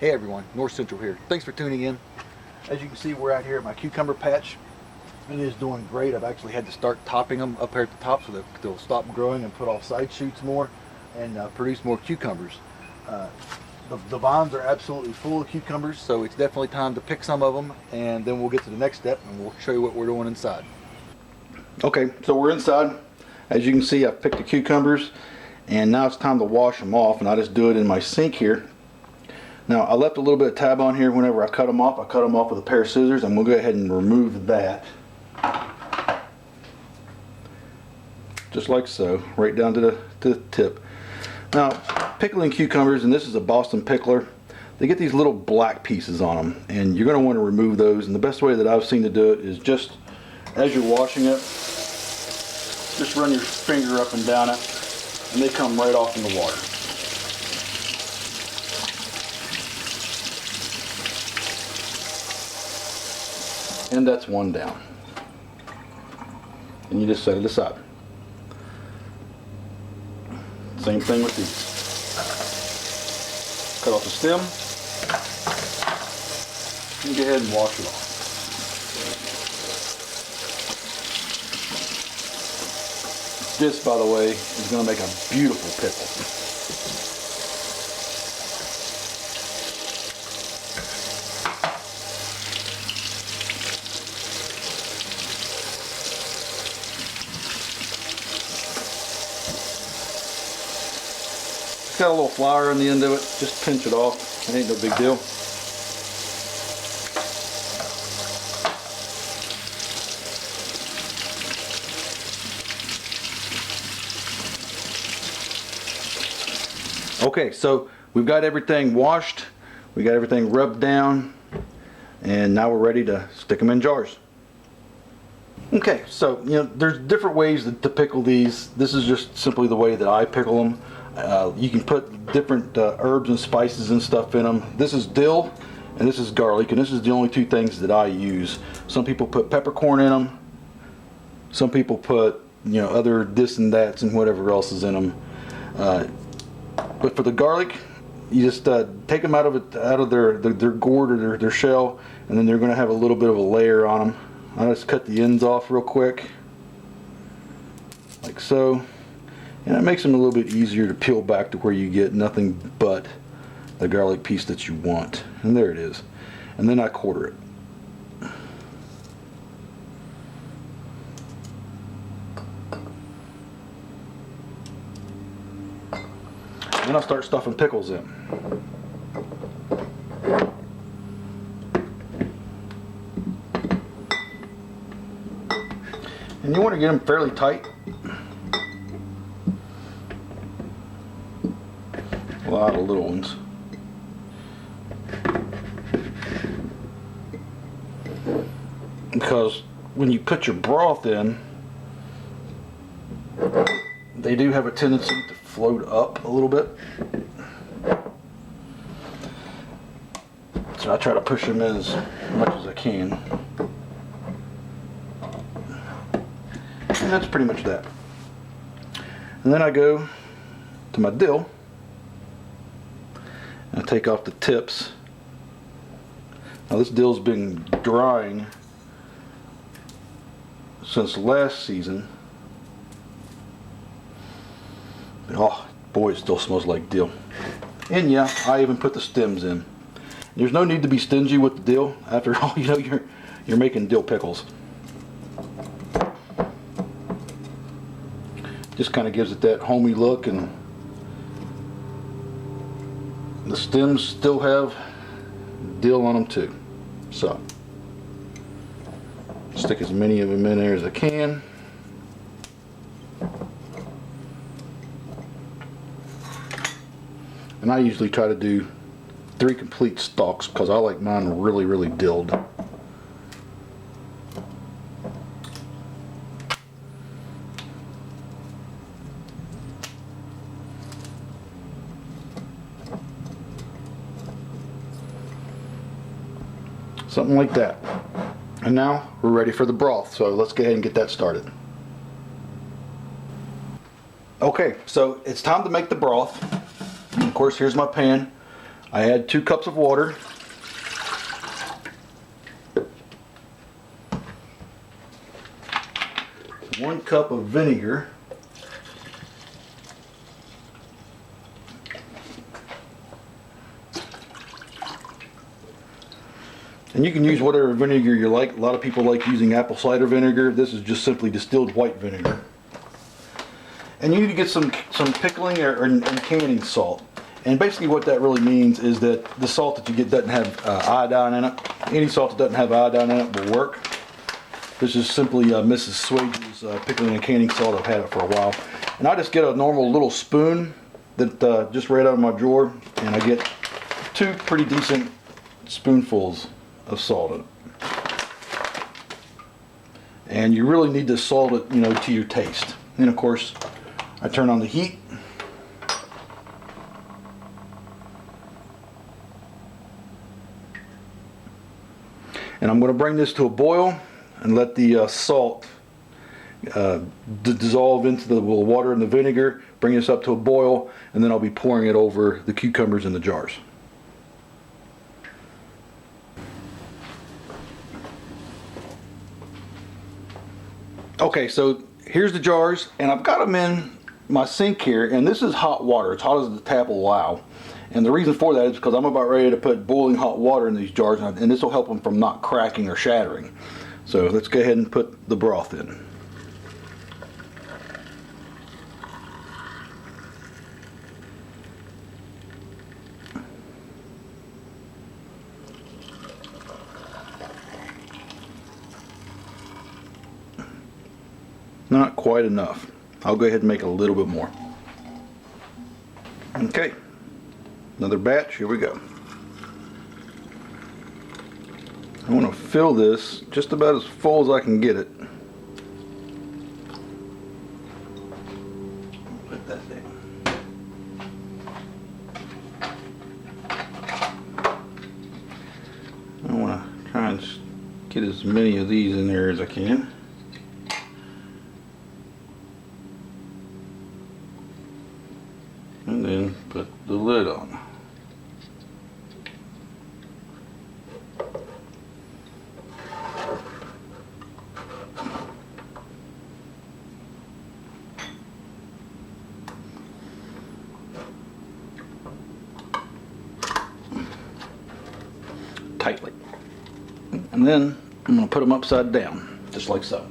Hey everyone, North Central here. Thanks for tuning in. As you can see, we're out here at my cucumber patch. It is doing great. I've actually had to start topping them up here at the top so that they'll stop growing and put off side shoots more and produce more cucumbers. The vines are absolutely full of cucumbers, so it's definitely time to pick some of them, and then we'll get to the next step and we'll show you what we're doing inside. Okay, so we're inside. As you can see, I've picked the cucumbers and now it's time to wash them off, and I just do it in my sink here. Now, I left a little bit of tab on here whenever I cut them off. I cut them off with a pair of scissors. I'm going to go ahead and remove that. Just like so, right down to the tip. Now, pickling cucumbers, and this is a Boston pickler, they get these little black pieces on them, and you're going to want to remove those. And the best way that I've seen to do it is just as you're washing it, just run your finger up and down it, and they come right off in the water. And that's one down. And you just set it aside. Same thing with these. Cut off the stem and go ahead and wash it off. This, by the way, is going to make a beautiful pickle. Got a little flour on the end of it, just pinch it off. It ain't no big deal. Okay, so we've got everything washed, we got everything rubbed down, and now we're ready to stick them in jars. Okay, so there's different ways to pickle these. This is just simply the way that I pickle them. You can put different herbs and spices and stuff in them. This is dill and this is garlic, and this is the only two things that I use. Some people put peppercorn in them. Some people put other this and that's and whatever else is in them. But for the garlic, you just take them out of their gourd or their shell, and then they're going to have a little bit of a layer on them. I just cut the ends off real quick, like so. And it makes them a little bit easier to peel back to where you get nothing but the garlic piece that you want. And there it is. And then I quarter it. Then I'll start stuffing pickles in. And you want to get them fairly tight. A lot of little ones. Because when you put your broth in, they do have a tendency to float up a little bit. So I try to push them in as much as I can. And that's pretty much that. And then I go to my dill. I take off the tips. Now this dill's been drying since last season. Oh boy, it still smells like dill. And yeah, I even put the stems in. There's no need to be stingy with the dill. After all, you're making dill pickles. Just kind of gives it that homey look, and the stems still have dill on them too. So stick as many of them in there as I can. And I usually try to do 3 complete stalks because I like mine really, really dilled. Something like that. And now we're ready for the broth, so let's go ahead and get that started. Okay, so it's time to make the broth. Of course, here's my pan. I add 2 cups of water. One cup of vinegar. And you can use whatever vinegar you like. A lot of people like using apple cider vinegar. This is just simply distilled white vinegar. And you need to get some pickling and canning salt. And basically what that really means is that the salt that you get doesn't have iodine in it. Any salt that doesn't have iodine in it will work. This is simply Mrs. Swage's pickling and canning salt. I've had it for a while. And I just get a normal little spoon that just right out of my drawer, and I get 2 pretty decent spoonfuls of salt in it. And you really need to salt it, you know, to your taste. And of course, I turn on the heat. And I'm going to bring this to a boil and let the salt dissolve into the water and the vinegar, bring this up to a boil, and then I'll be pouring it over the cucumbers in the jars. Okay, so here's the jars, and I've got them in my sink here, and this is hot water. It's hot as the tap will allow. And the reason for that is because I'm about ready to put boiling hot water in these jars, and this will help them from not cracking or shattering. So let's go ahead and put the broth in. Not quite enough. I'll go ahead and make a little bit more. Okay, another batch, here we go. I want to fill this just about as full as I can get it. Put that down. I want to try and get as many of these in there as I can. And then put the lid on. Tightly. And then I'm going to put them upside down, just like so.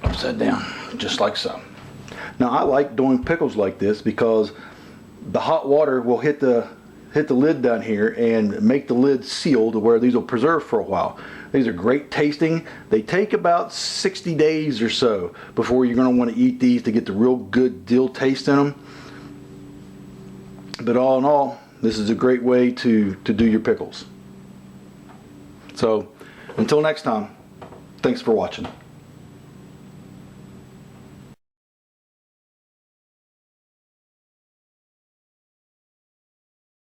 Upside down, just like so. Now I like doing pickles like this because the hot water will hit the lid down here and make the lid seal to where these will preserve for a while. These are great tasting. They take about 60 days or so before you're going to want to eat these to get the real good dill taste in them. But all in all, this is a great way to do your pickles. So until next time, thanks for watching.